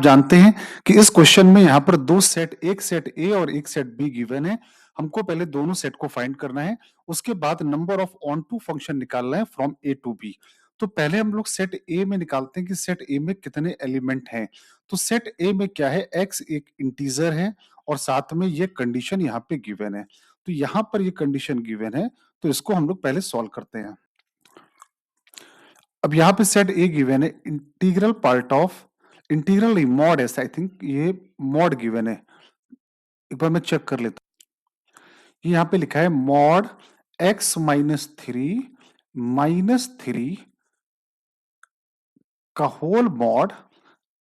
जानते हैं कि इस क्वेश्चन में यहाँ पर दो सेट, एक सेट ए और एक सेट बी गिवन है। हमको पहले दोनों सेट को फाइंड करना है, उसके बाद number of onto function निकालना है फ्रॉम ए टू बी। तो पहले हम लोग सेट ए में निकालते हैं कि सेट ए में कितने एलिमेंट हैं। तो सेट ए में क्या है, एक्स एक इंटीजर है और साथ में ये कंडीशन यहाँ पे गिवन है। तो यहाँ पर ये कंडीशन गिवन है, तो इसको हम लोग पहले सॉल्व करते हैं। अब यहाँ पे सेट ए गिवन है, इंटीग्रल पार्ट ऑफ, इंटीग्रल नहीं मॉड है, आई थिंक ये मॉड गिवन है, एक बार मैं चेक कर लेता हूँ। यहाँ पे लिखा है मॉड x माइनस थ्री का whole mod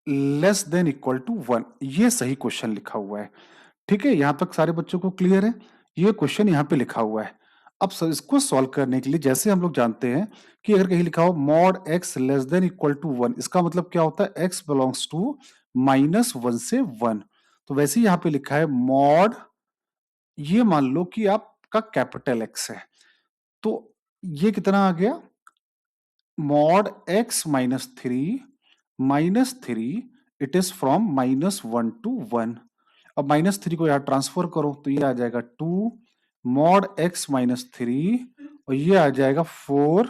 less than equal to 1। ये सही क्वेश्चन लिखा हुआ है। ठीक है, यहां तक सारे बच्चों को क्लियर है। ये क्वेश्चन यहाँ पे लिखा हुआ है। अब इसको सॉल्व करने के लिए जैसे हम लोग जानते हैं कि अगर कहीं लिखा हो mod x less than equal to 1, इसका मतलब क्या होता है, x बिलोंग्स टू -1 से 1। तो वैसे ही यहाँ पे लिखा है मॉड, ये मान लो कि आपका कैपिटल X है, तो ये कितना आ गया, mod x -3 it is from -1 to 1। अब -3 को यहां ट्रांसफर करो तो ये आ जाएगा 2 मॉड x -3 और ये आ जाएगा 4।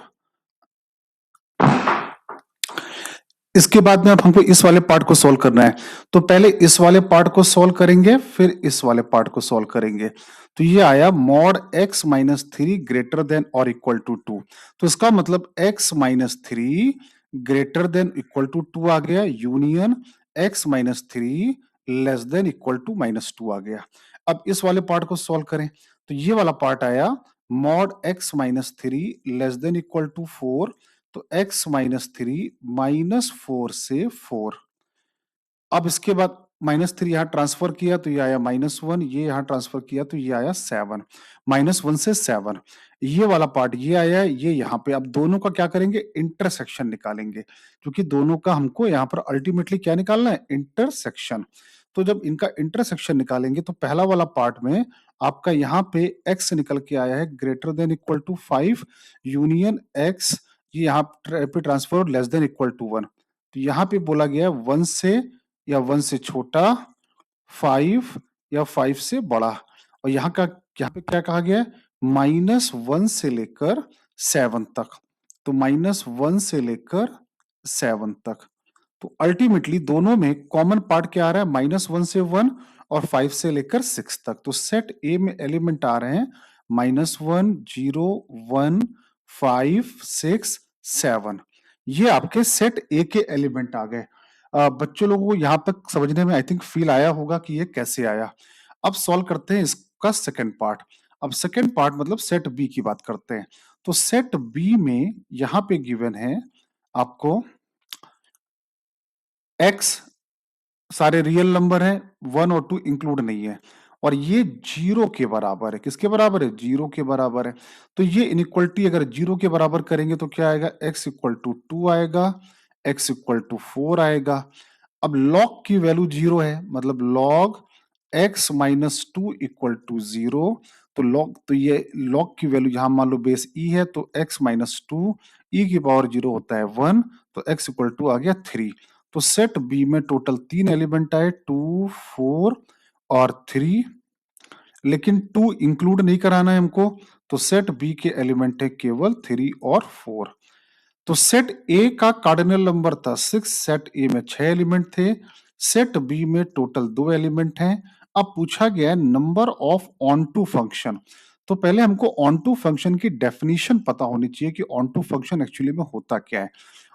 इसके बाद में अब हमको इस वाले पार्ट को सॉल्व करना है, तो पहले इस वाले पार्ट को सॉल्व करेंगे फिर इस वाले पार्ट को सॉल्व करेंगे। तो ये आया मॉड x -3 ग्रेटर देन और इक्वल टू 2। तो इसका मतलब x -3 greater than equal to 2 आ गया, union x -3 less than equal to -2 आ गया। अब इस वाले पार्ट को सॉल्व करें, तो ये वाला पार्ट आया mod x -3 less than equal to 4। तो x -3 -4 से 4। अब इसके बाद -3 यहां ट्रांसफर किया तो ये आया -1, ये यहां ट्रांसफर किया तो ये आया 7, -1 से 7। ये वाला पार्ट ये आया, ये यहाँ पे। अब दोनों का क्या करेंगे, इंटरसेक्शन निकालेंगे, क्योंकि दोनों का हमको यहाँ पर अल्टीमेटली क्या निकालना है, इंटरसेक्शन। तो जब इनका इंटरसेक्शन निकालेंगे तो पहला वाला पार्ट में आपका यहाँ पे x निकल के आया है greater than equal to 5 union x, ये यहाँ पे transfer less than equal to 1। तो यहाँ पे बोला गया है 1 से या 1 से छोटा, 5 या 5 से बड़ा। और यहाँ पे क्या कहा गया है, -1 से लेकर 7 तक। तो -1 से लेकर 7 तक। तो अल्टीमेटली दोनों में कॉमन पार्ट क्या आ रहा है, -1 से 1 और 5 से लेकर 6 तक। तो सेट ए में एलिमेंट आ रहे हैं -1, 0, 1, 5, 6, 7। ये आपके सेट ए के एलिमेंट आ गए। बच्चों लोगों को यहां तक समझने में आई थिंक फील आया होगा कि ये कैसे आया। अब सॉल्व करते हैं इसका सेकंड पार्ट। अब सेकंड पार्ट मतलब सेट बी की बात करते हैं। तो सेट बी में यहां पे गिवन है आपको x सारे रियल नंबर हैं, 1 और 2 इंक्लूड नहीं है, और ये 0 के बराबर है। किसके बराबर है, 0 के बराबर है। तो ये इनइक्वलिटी अगर 0 के बराबर करेंगे तो क्या आएगा, x इक्वल टू 2 आएगा, x इक्वल टू 4 आएगा। अब log की वैल्यू 0 है, मतलब log x -2 इक्वल टू 0। तो ये log की वैल्यू यहाँ मान लो बेस e है, तो x -2 e की पावर 0 होता है 1, तो x इक्वल टू आ गया 3। तो सेट बी में टोटल 3 एलिमेंट आए, 2, 4 और 3, लेकिन 2 इंक्लूड नहीं कराना है हमको। तो सेट बी के एलिमेंट है केवल 3 और 4। तो सेट ए का कार्डिनल नंबर था 6, सेट ए में 6 एलिमेंट थे, सेट बी में टोटल 2 एलिमेंट हैं। अब पूछा गया है number of onto function. तो पहले हमको ऑन टू फंक्शन की डेफिनेशन पता होनी चाहिए कि ऑन टू फंक्शन एक्चुअली में होता क्या है।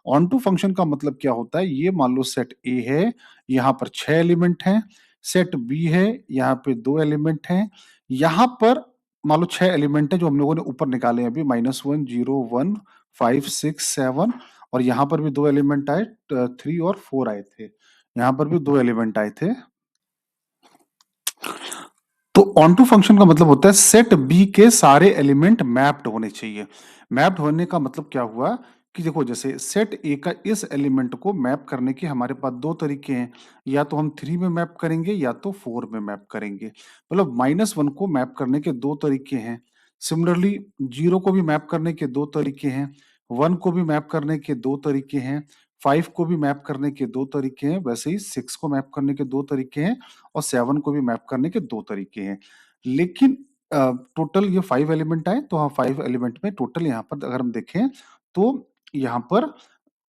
ऑन टू फंक्शन का मतलब क्या होता है, ये मान लो सेट ए है, यहाँ पर 6 एलिमेंट हैं, सेट बी है, यहाँ पे 2 एलिमेंट हैं, यहाँ पर मान लो 6 एलिमेंट है जो हम लोगों ने ऊपर निकाले हैं अभी, -1, 0, 1, 5, 6, 7, और यहाँ पर भी 2 एलिमेंट आए, 3 और 4 आए थे, यहाँ पर भी 2 एलिमेंट आए थे। तो ऑन टू फंक्शन का मतलब होता है सेट बी के सारे एलिमेंट मैप्ड होने चाहिए। मैप्ड होने का मतलब क्या हुआ कि देखो, जैसे सेट ए का इस एलिमेंट को मैप करने के हमारे पास 2 तरीके हैं, या तो हम 3 में मैप करेंगे या तो 4 में मैप करेंगे। मतलब -1 को मैप करने के 2 तरीके हैं। सिमिलरली 0 को भी मैप करने के 2 तरीके हैं, 1 को भी मैप करने के 2 तरीके हैं, 5 को भी मैप करने के 2 तरीके हैं, वैसे ही 6 को मैप करने के 2 तरीके हैं और 7 को भी मैप करने के 2 तरीके हैं। लेकिन टोटल ये 5 एलिमेंट आए, तो हाँ 5 एलिमेंट में टोटल यहाँ पर अगर हम देखें, तो यहाँ पर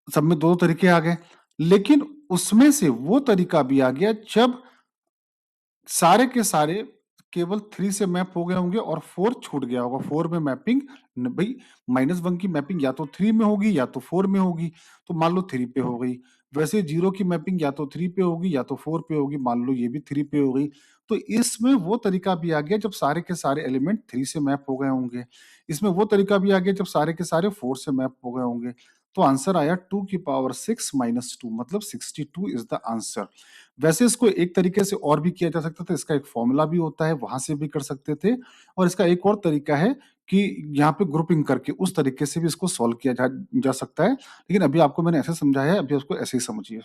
सब में 2 तरीके आ गए। लेकिन उसमें से वो तरीका भी आ गया जब सारे के सारे केवल 3 से मैप हो गए होंगे और 4 छूट गया होगा। 4 में मैपिंग भाई -1 की मैपिंग या तो 3 में होगी या तो 4 में होगी, तो मान लो 3 पे हो गई। वैसे 0 की मैपिंग या तो 3 पे होगी या तो 4 पे होगी, मान लो ये भी 3 पे हो गई। तो इसमें वो तरीका भी आ गया जब सारे के सारे एलिमेंट 3 से मैप हो गए होंगे। इसमें वो तरीका भी आ गया जब सारे के सारे 4 से मैप हो गए होंगे। तो आंसर आया 2 की पावर 6 माइनस 2, मतलब 62 इज द आंसर। वैसे इसको एक तरीके से और भी किया जा सकता था, इसका एक फॉर्मूला भी होता है, वहां से भी कर सकते थे। और इसका एक और तरीका है कि यहाँ पे ग्रुपिंग करके उस तरीके से भी इसको सॉल्व किया जा सकता है। लेकिन अभी आपको मैंने ऐसे समझाया है, अभी उसको ऐसे ही समझिए।